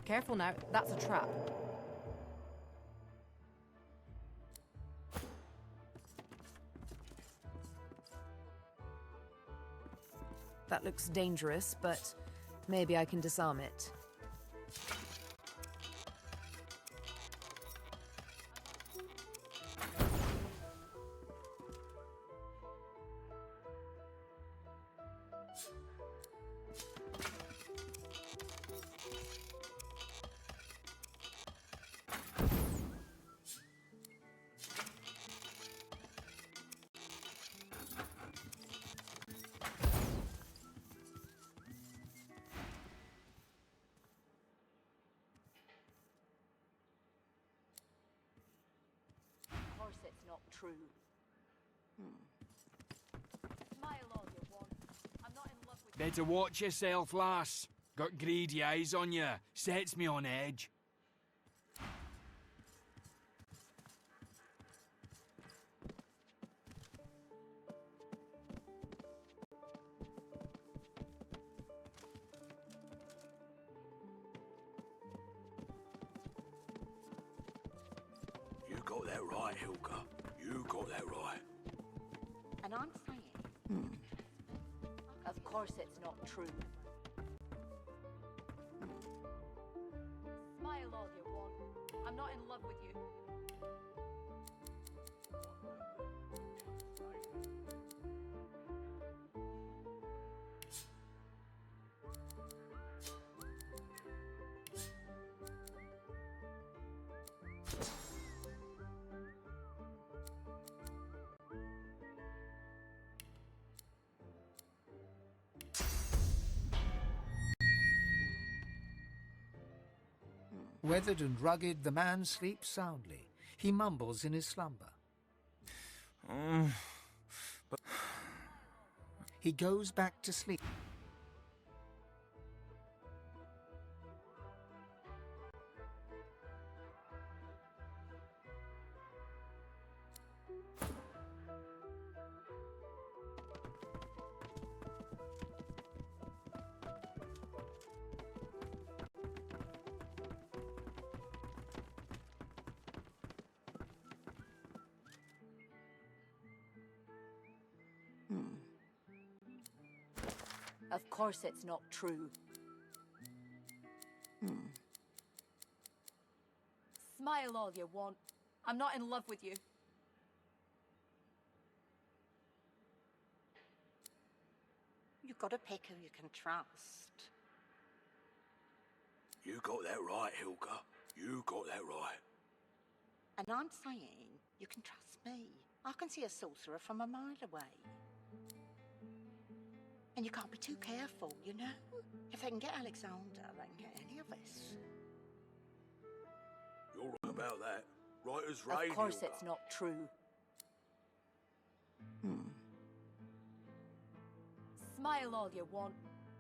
Careful now, that's a trap. That looks dangerous, but maybe I can disarm it. It's not true. Smile all you want. I'm not in love with you. Better watch yourself, lass. Got greedy eyes on you. Sets me on edge. You got that right, Hilka. You got that right. And I'm saying, of course it's not true. Smile all you want. I'm not in love with you. Weathered and rugged, the man sleeps soundly. He mumbles in his slumber. He goes back to sleep. Of course it's not true. Smile all you want. I'm not in love with you. You've got to pick who you can trust. You got that right, Hilka. You got that right. And I'm saying you can trust me. I can see a sorcerer from a mile away. And you can't be too careful, you know? If they can get Alexander, they can get any of us. You're right about that. Right as rain, Of course Hilka. it's not true. Smile all you want.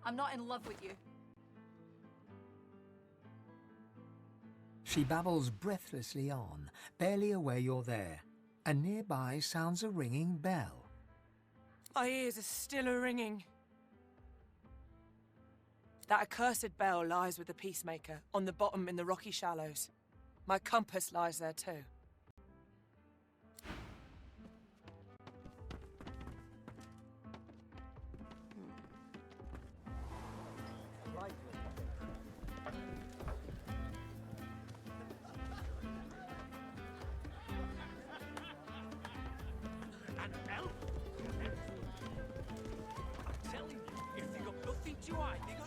I'm not in love with you. She babbles breathlessly on, barely aware you're there, and nearby sounds a ringing bell. My ears are still a-ringing. That accursed bell lies with the Peacemaker, on the bottom in the rocky shallows. My compass lies there too. I'm telling you, if they got nothing to hide, they got...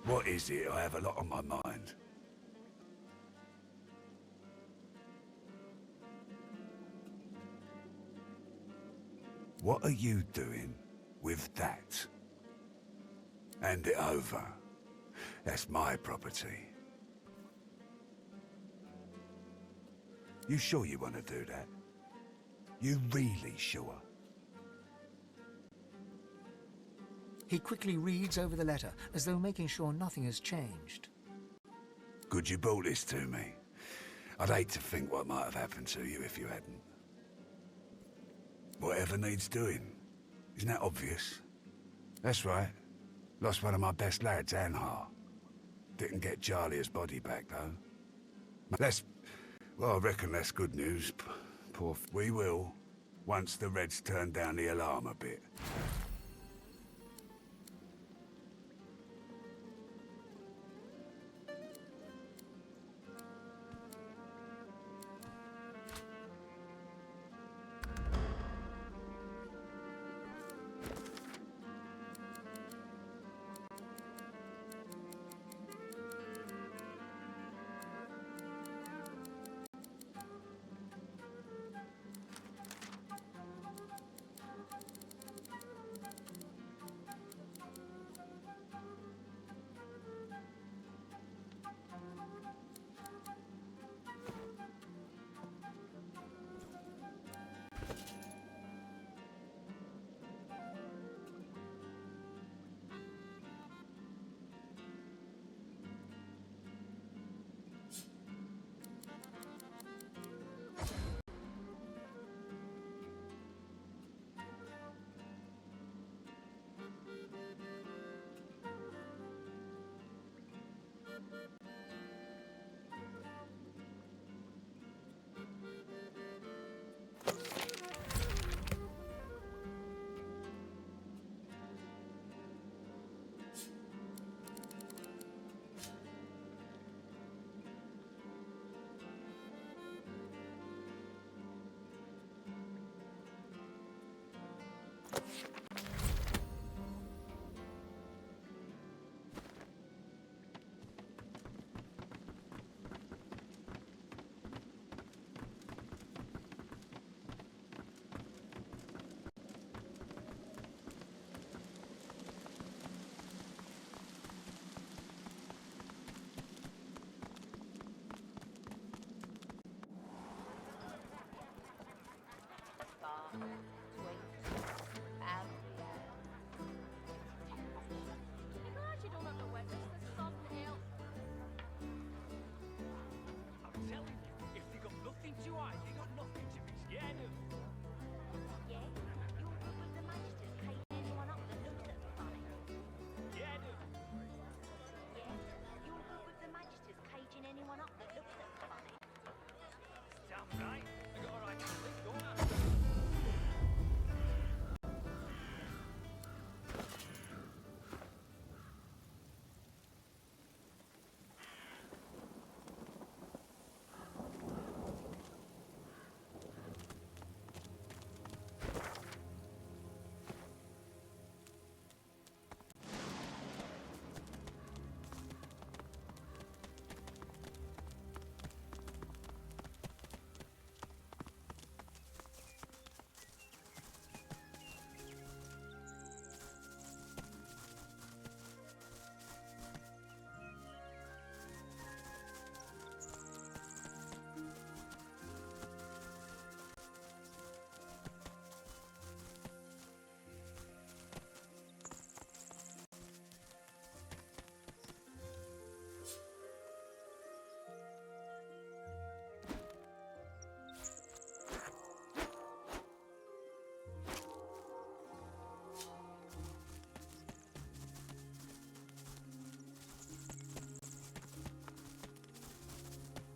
What is it? I have a lot on my mind. What are you doing with that? Hand it over. That's my property. You sure you want to do that? You really sure? He quickly reads over the letter, as though making sure nothing has changed. Good you brought this to me. I'd hate to think what might have happened to you if you hadn't. Whatever needs doing. Isn't that obvious? That's right. Lost one of my best lads, Anhar. Didn't get Charlie's body back, though. Well, I reckon that's good news. We will, once the Reds turn down the alarm a bit.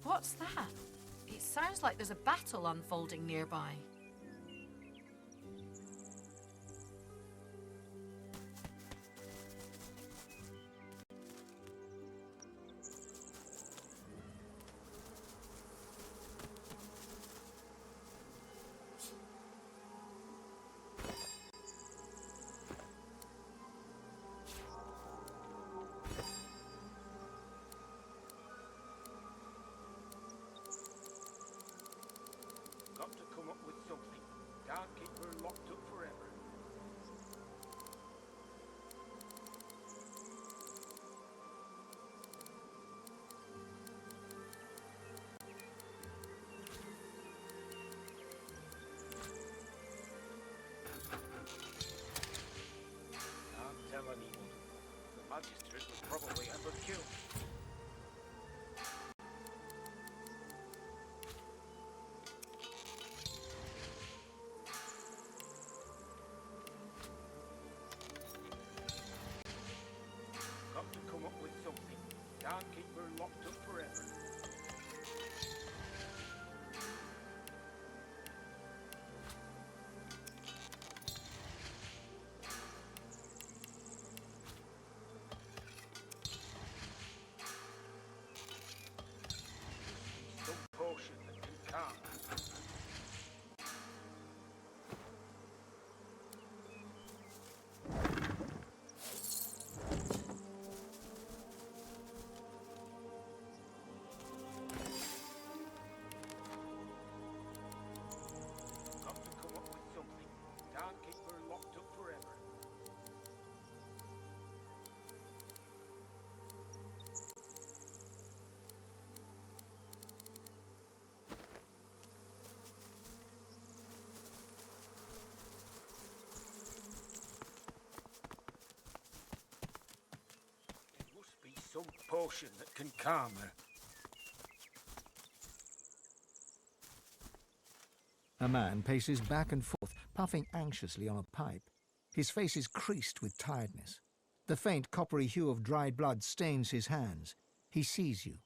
What's that? It sounds like there's a battle unfolding nearby. Got to come up with Magisters would probably have her killed. Got to come up with something. Can't keep her locked up forever. Some potion that can calm her. Got to come up with something. Can't keep her locked up forever. There must be some potion that can calm her. A man paces back and forth, puffing anxiously on a pipe. His face is creased with tiredness. The faint coppery hue of dried blood stains his hands. He sees you.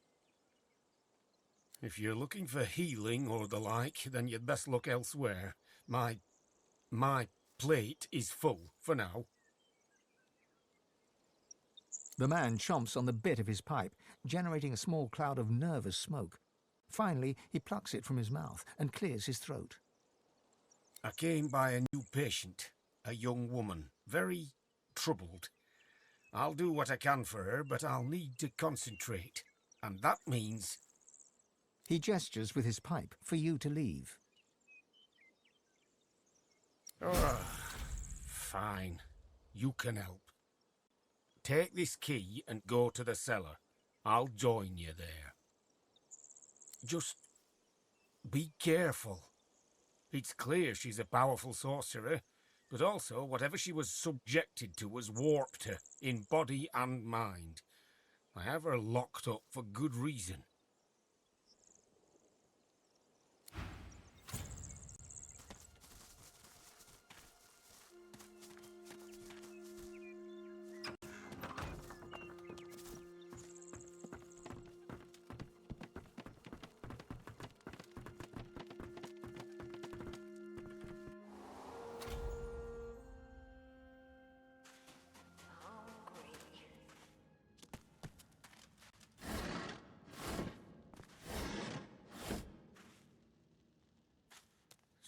If you're looking for healing or the like, then you'd best look elsewhere. My plate is full for now. The man chomps on the bit of his pipe, generating a small cloud of nervous smoke. Finally, he plucks it from his mouth and clears his throat. I came by a new patient, a young woman, very troubled. I'll do what I can for her, but I'll need to concentrate. And that means... He gestures with his pipe for you to leave. Fine. You can help. Take this key and go to the cellar. I'll join you there. Just be careful. It's clear she's a powerful sorcerer, but also whatever she was subjected to has warped her in body and mind. I have her locked up for good reason.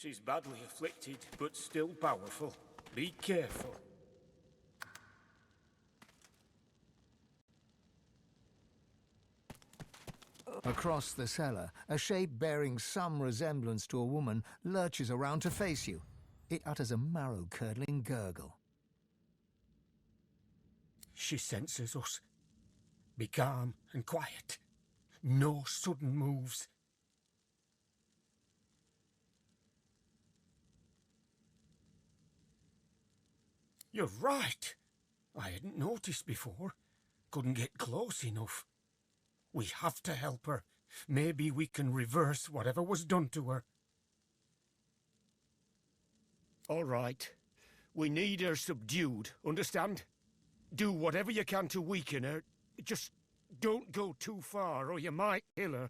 She's badly afflicted, but still powerful. Be careful. Across the cellar, a shape bearing some resemblance to a woman lurches around to face you. It utters a marrow-curdling gurgle. She senses us. Be calm and quiet. No sudden moves. You're right. I hadn't noticed before. Couldn't get close enough. We have to help her. Maybe we can reverse whatever was done to her. All right. We need her subdued, understand? Do whatever you can to weaken her. Just don't go too far or you might kill her.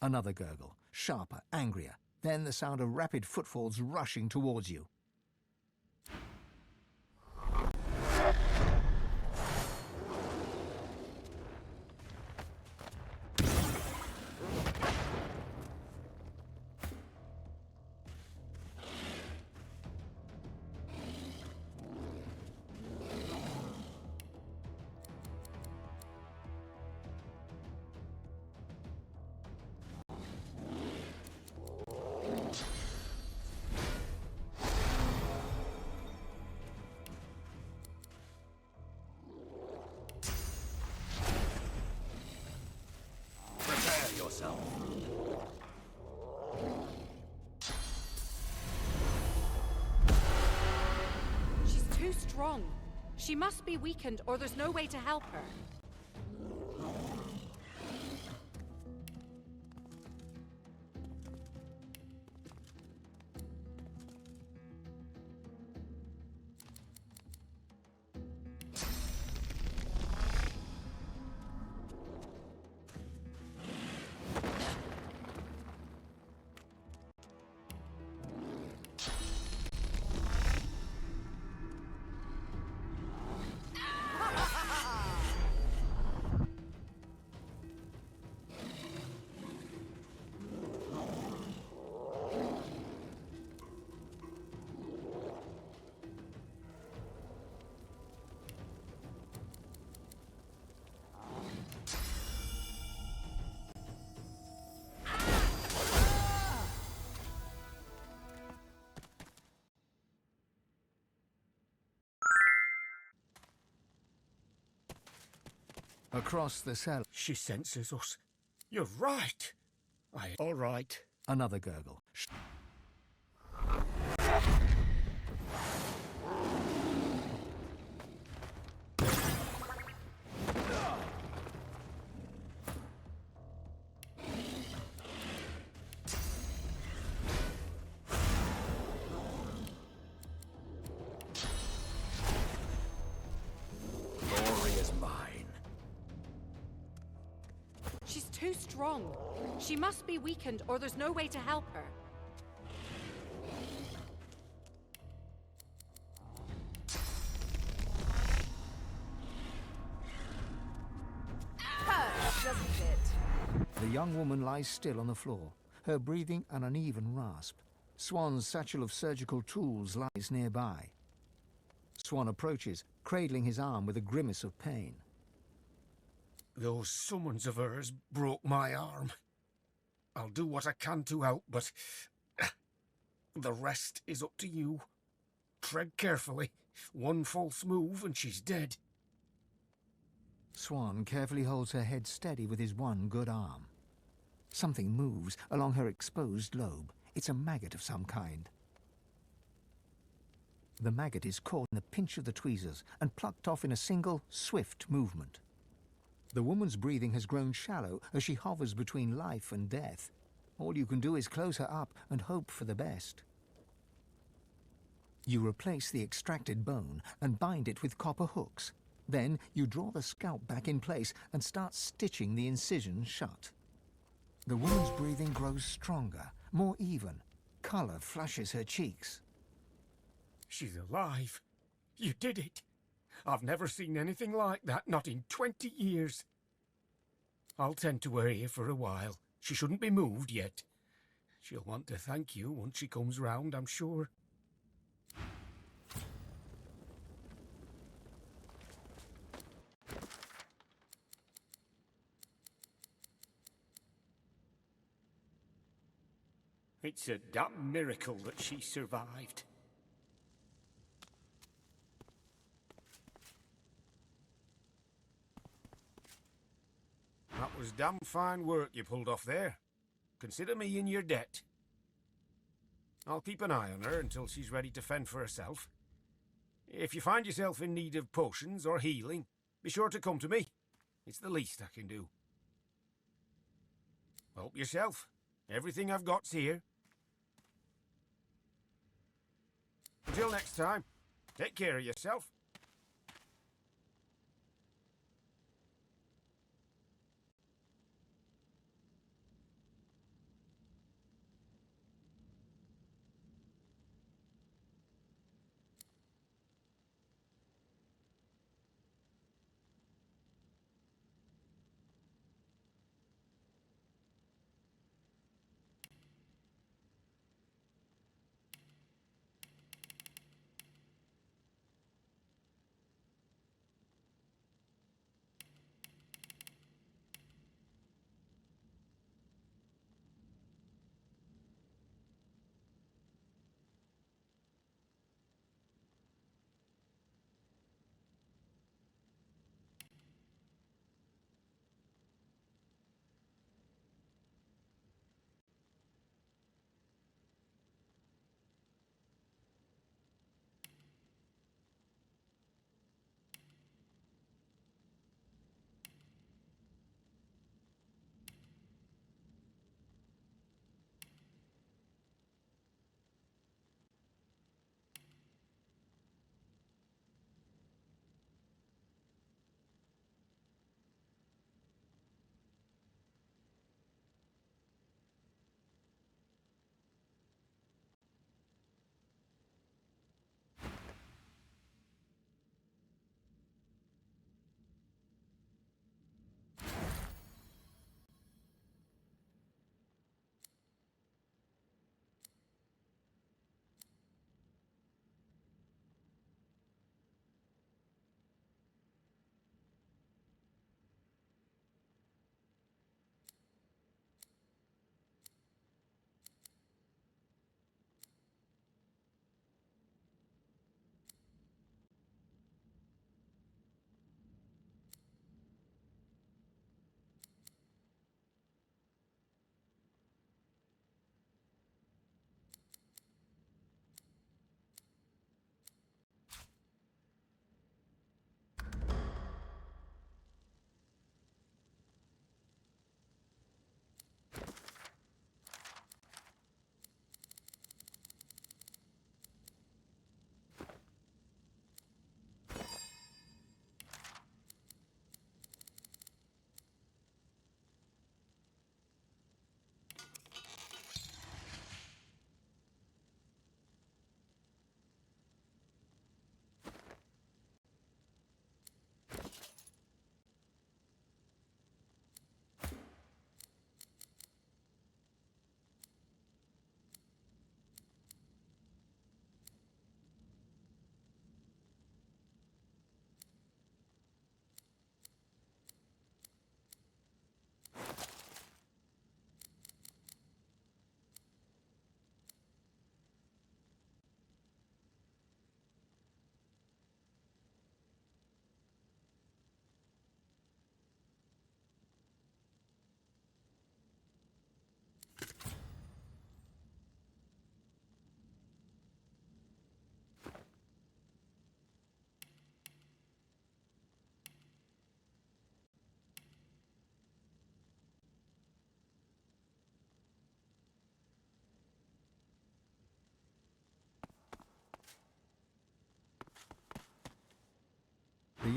Another gurgle, sharper, angrier. Then the sound of rapid footfalls rushing towards you. She must be weakened, or there's no way to help her. Across the cellar, She senses us. You're right. All right. another gurgle. Glory is mine. She's too strong. She must be weakened, or there's no way to help her. Hurts, doesn't it? The young woman lies still on the floor, her breathing an uneven rasp. Swan's satchel of surgical tools lies nearby. Swan approaches, cradling his arm with a grimace of pain. Those summons of hers broke my arm. I'll do what I can to help, but the rest is up to you. Tread carefully. One false move and she's dead. Swan carefully holds her head steady with his one good arm. Something moves along her exposed lobe. It's a maggot of some kind. The maggot is caught in the pinch of the tweezers and plucked off in a single, swift movement. The woman's breathing has grown shallow as she hovers between life and death. All you can do is close her up and hope for the best. You replace the extracted bone and bind it with copper hooks. Then you draw the scalp back in place and start stitching the incision shut. The woman's breathing grows stronger, more even. Color flushes her cheeks. She's alive. You did it. I've never seen anything like that, not in 20 years. I'll tend to her here for a while. She shouldn't be moved yet. She'll want to thank you once she comes round, I'm sure. It's a damn miracle that she survived. That was damn fine work you pulled off there. Consider me in your debt. I'll keep an eye on her until she's ready to fend for herself. If you find yourself in need of potions or healing, be sure to come to me. It's the least I can do. Help yourself. Everything I've got's here. Until next time, take care of yourself.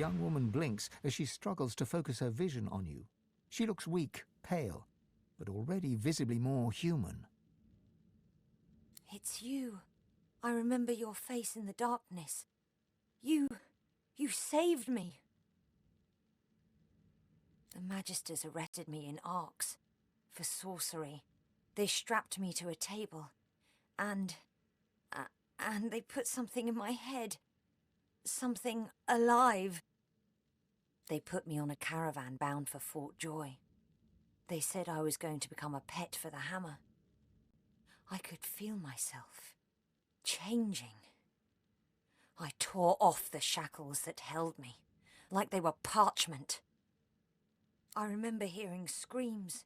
young woman blinks as she struggles to focus her vision on you. She looks weak, pale, but already visibly more human. It's you. I remember your face in the darkness. You saved me. The Magisters arrested me in Arx for sorcery. They strapped me to a table, and they put something in my head. Something alive. They put me on a caravan bound for Fort Joy. They said I was going to become a pet for the hammer. I could feel myself changing. I tore off the shackles that held me, like they were parchment. I remember hearing screams,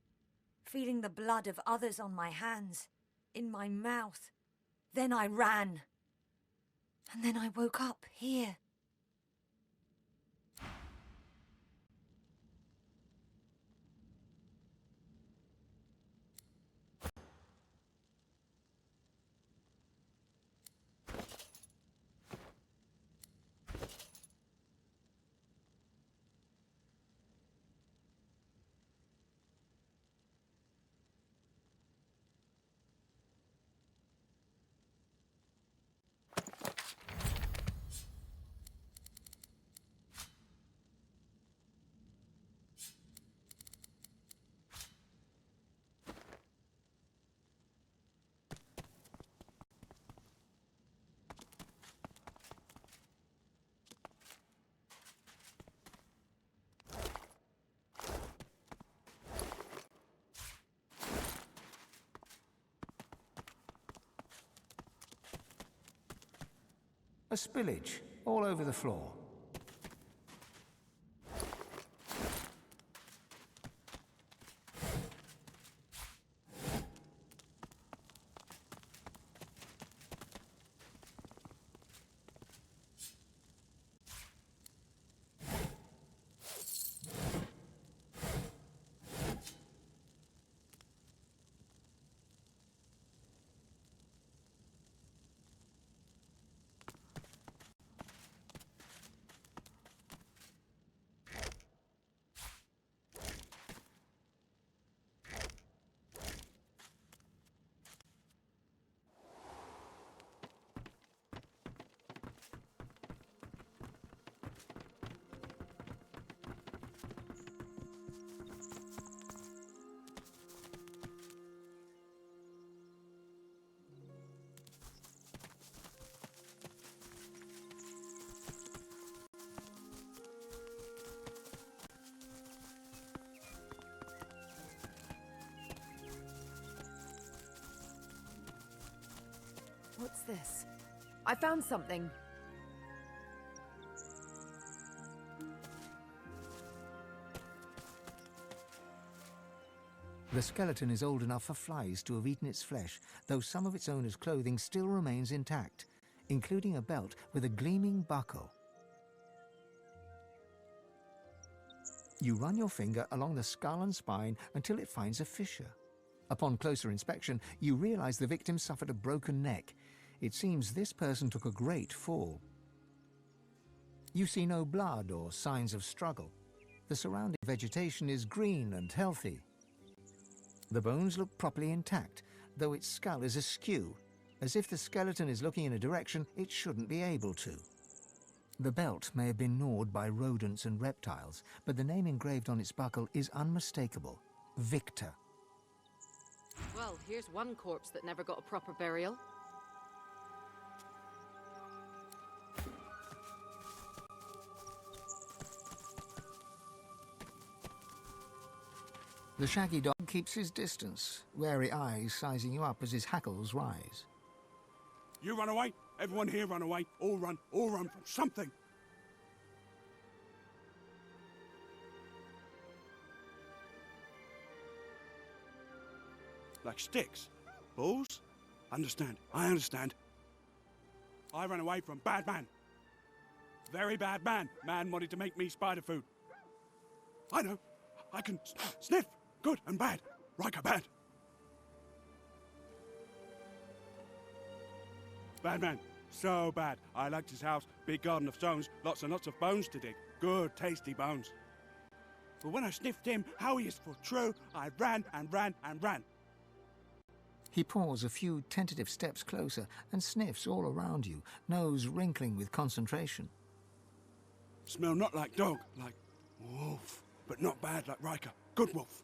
feeling the blood of others on my hands, in my mouth. Then I ran. And then I woke up here. A spillage all over the floor. What's this? I found something. The skeleton is old enough for flies to have eaten its flesh, though some of its owner's clothing still remains intact, including a belt with a gleaming buckle. You run your finger along the skull and spine until it finds a fissure. Upon closer inspection, you realize the victim suffered a broken neck. It seems this person took a great fall. You see no blood or signs of struggle. The surrounding vegetation is green and healthy. The bones look properly intact, though its skull is askew, as if the skeleton is looking in a direction it shouldn't be able to. The belt may have been gnawed by rodents and reptiles, but the name engraved on its buckle is unmistakable: Victor. Well, here's one corpse that never got a proper burial. The shaggy dog keeps his distance, wary eyes sizing you up as his hackles rise. You run away. Everyone here run away. All run from something. Like sticks? Balls? Understand. I understand. I ran away from bad man. Very bad man. Man wanted to make me spider food. I know. I can sniff. Good and bad. Riker bad. Bad man. So bad. I liked his house. Big garden of stones. Lots and lots of bones to dig. Good, tasty bones. But when I sniffed him, how he is for true, I ran and ran and ran. He paws a few tentative steps closer and sniffs all around you, nose wrinkling with concentration. Smell not like dog, like wolf, but not bad like Riker. Good wolf.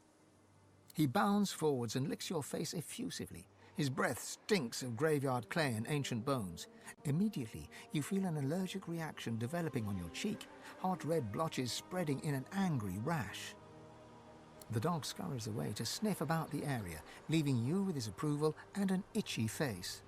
He bounds forwards and licks your face effusively. His breath stinks of graveyard clay and ancient bones. Immediately, you feel an allergic reaction developing on your cheek, hot red blotches spreading in an angry rash. The dog scurries away to sniff about the area, leaving you with his approval and an itchy face.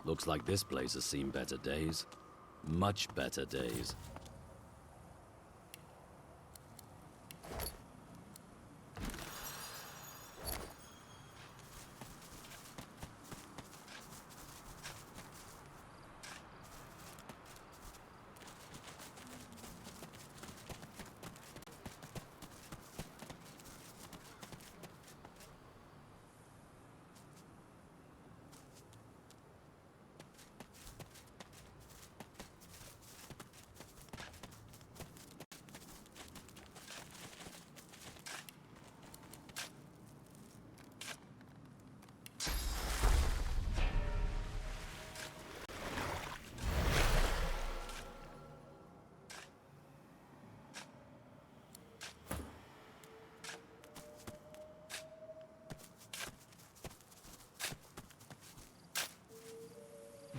Looks like this place has seen better days. Much better days.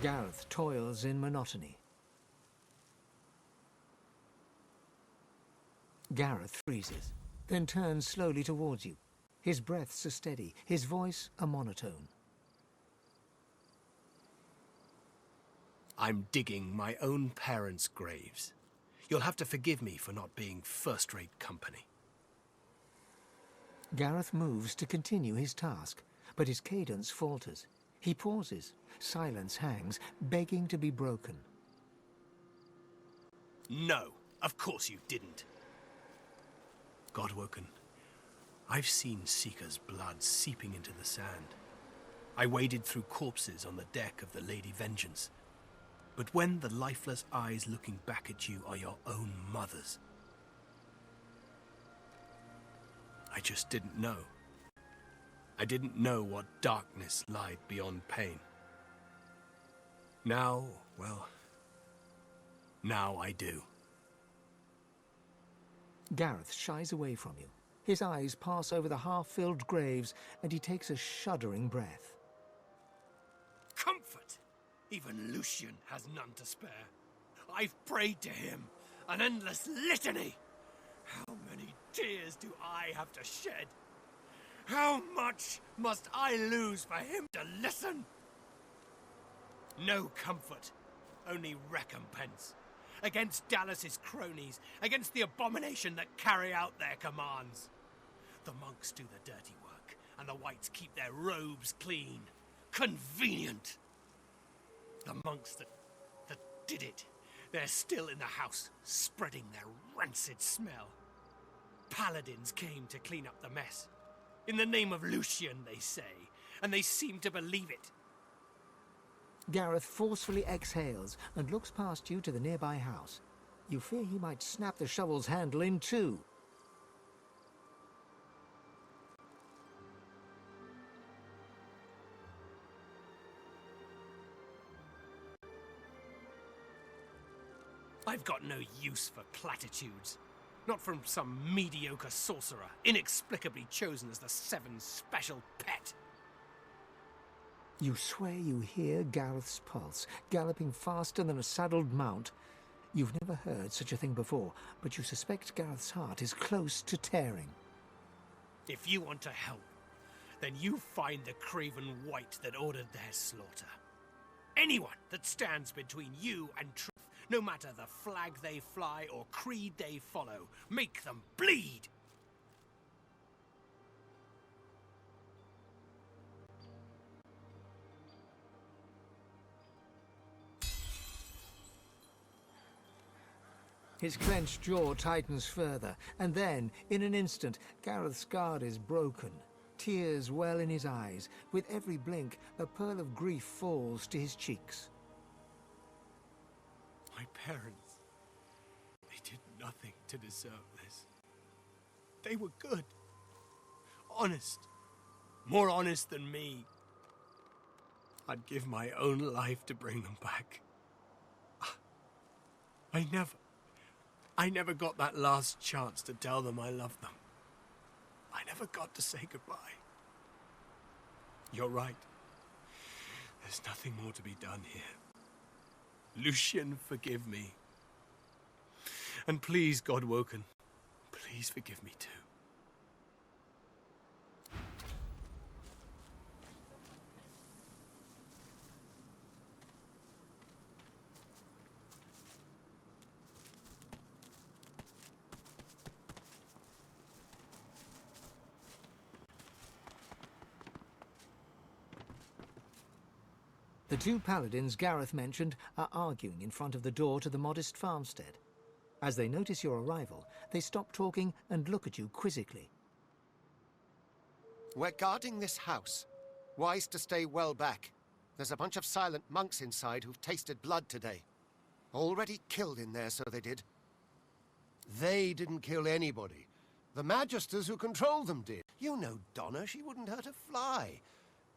Gareth toils in monotony. Gareth freezes, then turns slowly towards you. His breaths are steady, his voice a monotone. I'm digging my own parents' graves. You'll have to forgive me for not being first-rate company. Gareth moves to continue his task, but his cadence falters. He pauses. Silence hangs, begging to be broken. No, of course you didn't. Godwoken, I've seen Seeker's blood seeping into the sand. I waded through corpses on the deck of the Lady Vengeance. But when the lifeless eyes looking back at you are your own mother's, I just didn't know. I didn't know what darkness lied beyond pain. Now, well, now I do. Gareth shies away from you. His eyes pass over the half-filled graves, and he takes a shuddering breath. Comfort! Even Lucian has none to spare. I've prayed to him, an endless litany. How many tears do I have to shed? How much must I lose for him to listen? No comfort, only recompense. Against Dallas's cronies, against the abomination that carry out their commands. The monks do the dirty work, and the whites keep their robes clean. Convenient! The monks that did it, they're still in the house, spreading their rancid smell. Paladins came to clean up the mess. In the name of Lucian, they say, and they seem to believe it. Gareth forcefully exhales and looks past you to the nearby house. You fear he might snap the shovel's handle in two. I've got no use for platitudes. Not from some mediocre sorcerer, inexplicably chosen as the Seven's special pet. You swear you hear Gareth's pulse, galloping faster than a saddled mount. You've never heard such a thing before, but you suspect Gareth's heart is close to tearing. If you want to help, then you find the craven wight that ordered their slaughter. Anyone that stands between you and truth, no matter the flag they fly or creed they follow, make them bleed! His clenched jaw tightens further, and then, in an instant, Gareth's guard is broken. Tears well in his eyes. With every blink, a pearl of grief falls to his cheeks. My parents, they did nothing to deserve this. They were good. Honest. More honest than me. I'd give my own life to bring them back. I never got that last chance to tell them I loved them. I never got to say goodbye. You're right. There's nothing more to be done here. Lucian, forgive me. And please, Godwoken, please forgive me too. The two paladins Gareth mentioned are arguing in front of the door to the modest farmstead. As they notice your arrival, they stop talking and look at you quizzically. We're guarding this house. Wise to stay well back. There's a bunch of silent monks inside who've tasted blood today. Already killed in there, so they did. They didn't kill anybody. The magisters who control them did. You know Donna, she wouldn't hurt a fly.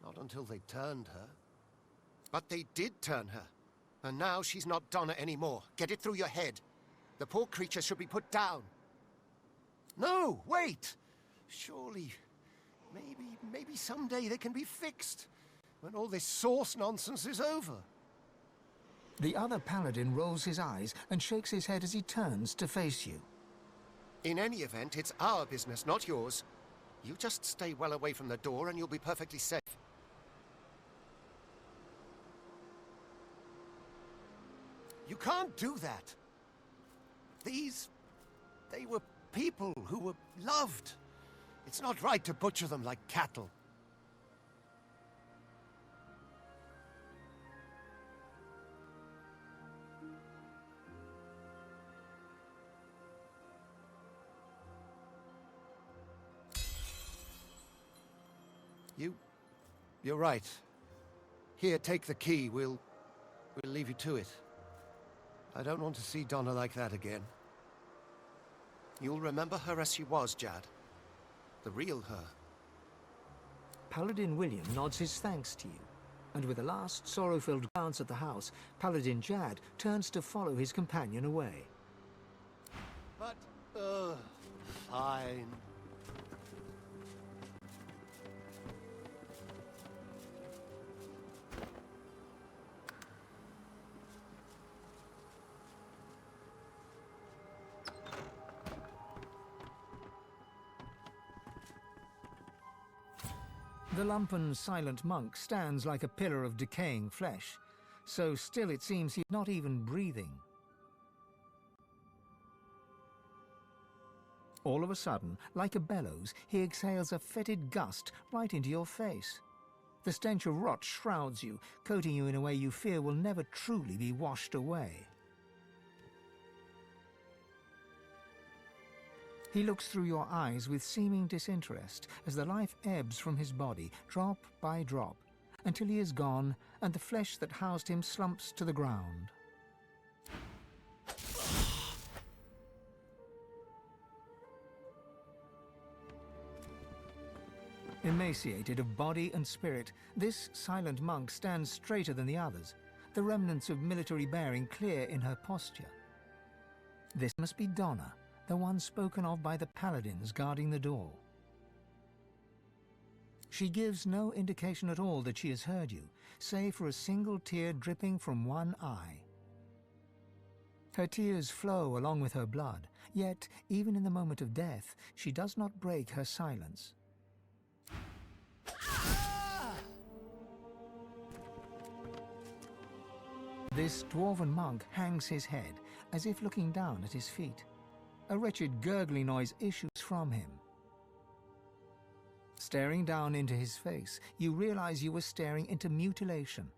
Not until they turned her. But they did turn her. And now she's not Donna anymore. Get it through your head. The poor creature should be put down. No, wait! Surely, maybe someday they can be fixed. When all this source nonsense is over. The other paladin rolls his eyes and shakes his head as he turns to face you. In any event, it's our business, not yours. You just stay well away from the door and you'll be perfectly safe. You can't do that. They were people who were loved. It's not right to butcher them like cattle. You're right. Here, take the key. We'll leave you to it. I don't want to see Donna like that again. You'll remember her as she was, Jad. The real her. Paladin William nods his thanks to you, and with a last sorrow-filled glance at the house, Paladin Jad turns to follow his companion away. But, fine. The lumpen, silent monk stands like a pillar of decaying flesh. So still it seems he's not even breathing. All of a sudden, like a bellows, he exhales a fetid gust right into your face. The stench of rot shrouds you, coating you in a way you fear will never truly be washed away. He looks through your eyes with seeming disinterest as the life ebbs from his body, drop by drop, until he is gone and the flesh that housed him slumps to the ground. Emaciated of body and spirit, this silent monk stands straighter than the others, the remnants of military bearing clear in her posture. This must be Donna, the one spoken of by the paladins guarding the door. She gives no indication at all that she has heard you, save for a single tear dripping from one eye. Her tears flow along with her blood, yet, even in the moment of death, she does not break her silence. This dwarven monk hangs his head, as if looking down at his feet. A wretched gurgling noise issues from him. Staring down into his face, you realize you were staring into mutilation.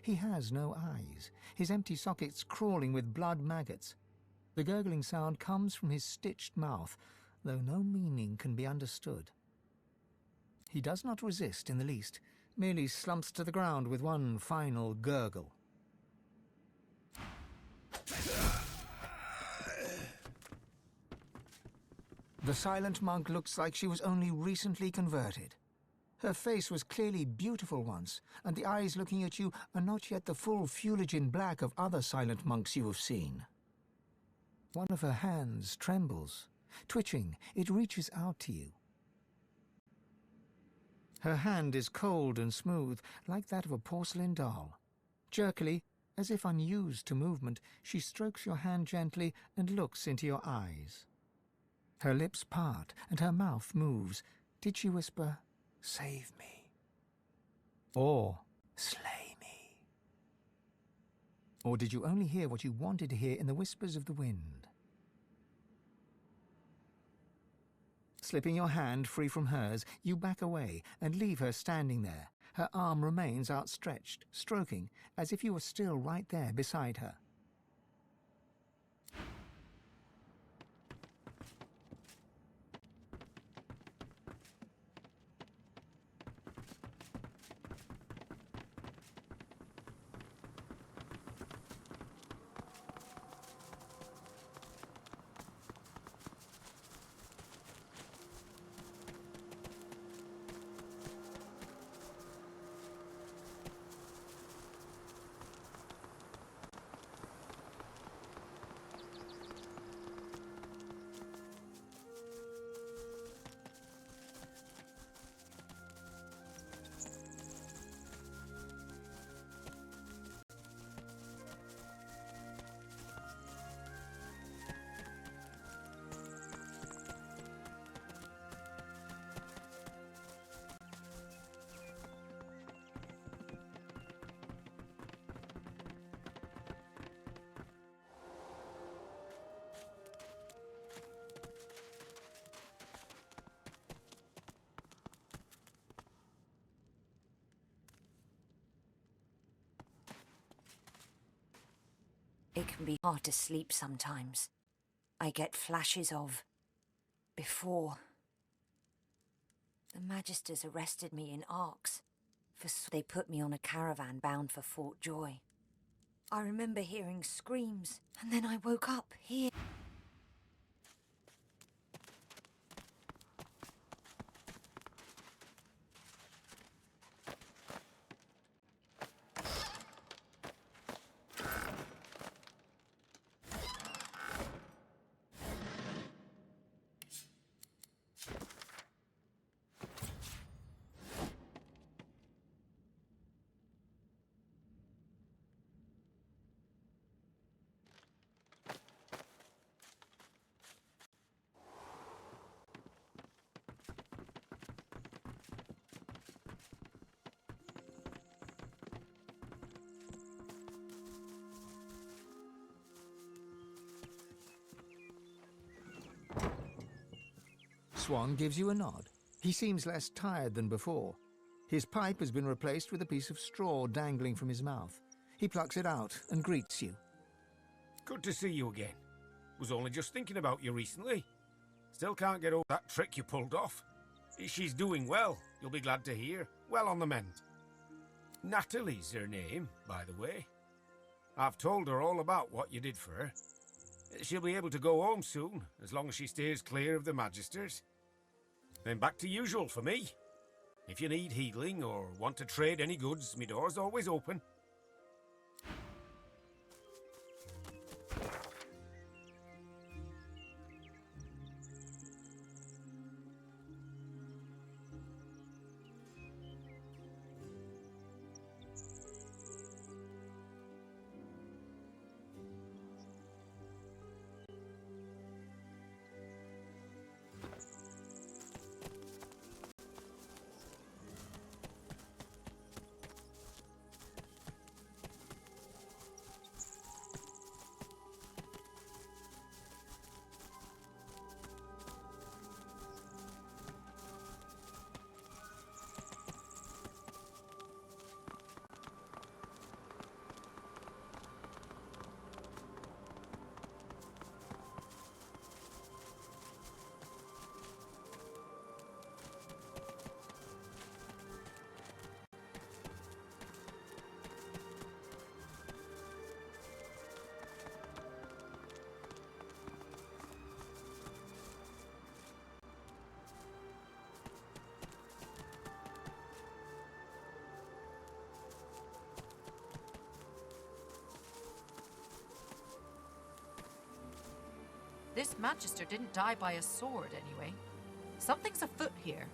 He has no eyes, his empty sockets crawling with blood maggots. The gurgling sound comes from his stitched mouth, though no meaning can be understood. He does not resist in the least, merely slumps to the ground with one final gurgle. The silent monk looks like she was only recently converted. Her face was clearly beautiful once, and the eyes looking at you are not yet the full Fuligin black of other silent monks you have seen. One of her hands trembles. Twitching, it reaches out to you. Her hand is cold and smooth, like that of a porcelain doll. Jerkily, as if unused to movement, she strokes your hand gently and looks into your eyes. Her lips part and her mouth moves. Did she whisper, "Save me"? Or, "Slay me"? Or did you only hear what you wanted to hear in the whispers of the wind? Slipping your hand free from hers, you back away and leave her standing there. Her arm remains outstretched, stroking, as if you were still right there beside her. It can be hard to sleep sometimes. I get flashes of... before. The Magisters arrested me in Arx. They put me on a caravan bound for Fort Joy. I remember hearing screams, and then I woke up here. Swan gives you a nod. He seems less tired than before. His pipe has been replaced with a piece of straw dangling from his mouth. He plucks it out and greets you. Good to see you again. Was only just thinking about you recently. Still can't get over that trick you pulled off. She's doing well, you'll be glad to hear. Well on the mend. Natalie's her name, by the way. I've told her all about what you did for her. She'll be able to go home soon, as long as she stays clear of the Magisters. Then back to usual for me. If you need healing or want to trade any goods, my door's always open. Magister didn't die by a sword, anyway. Something's afoot here.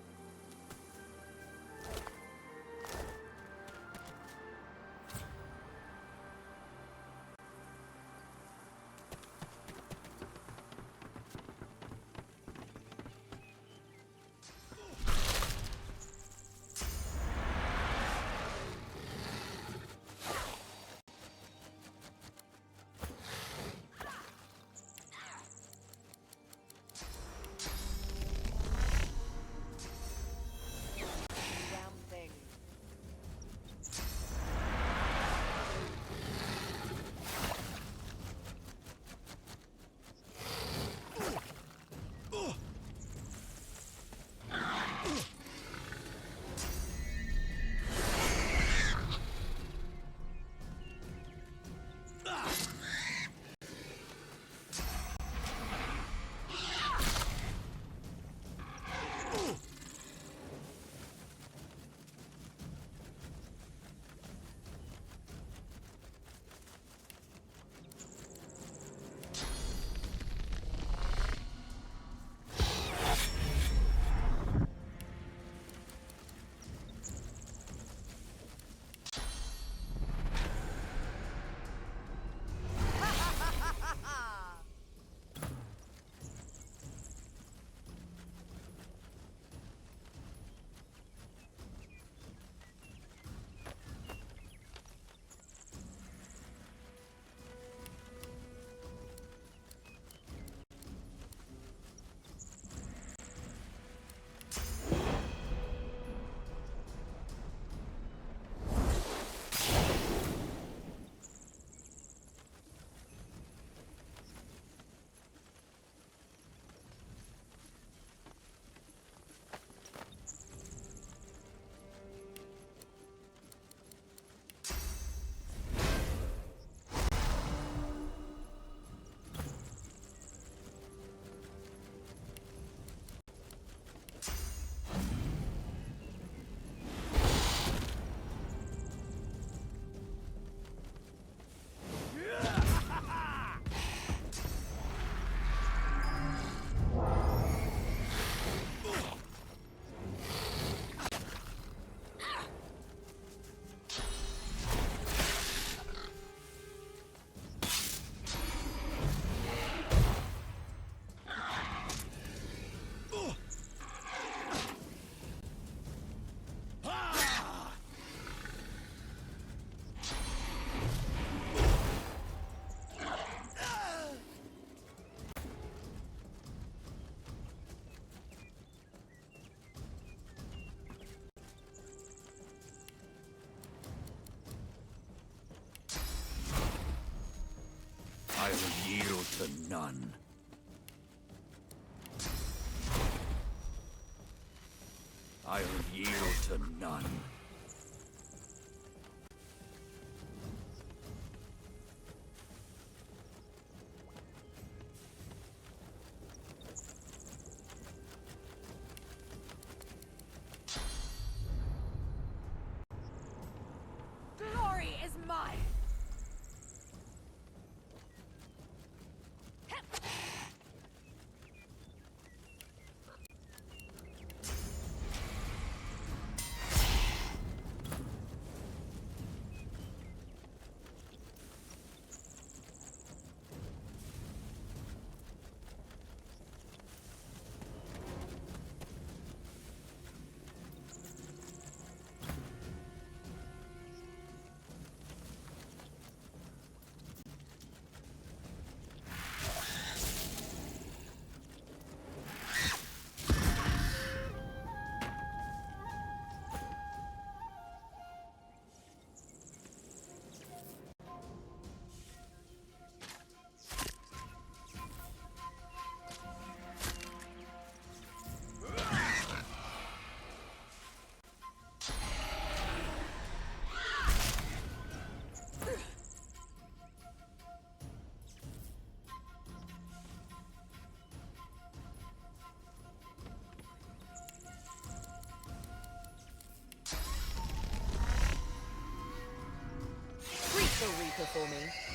I will yield to none. I will yield to none. Glory is mine! The Reaper for me.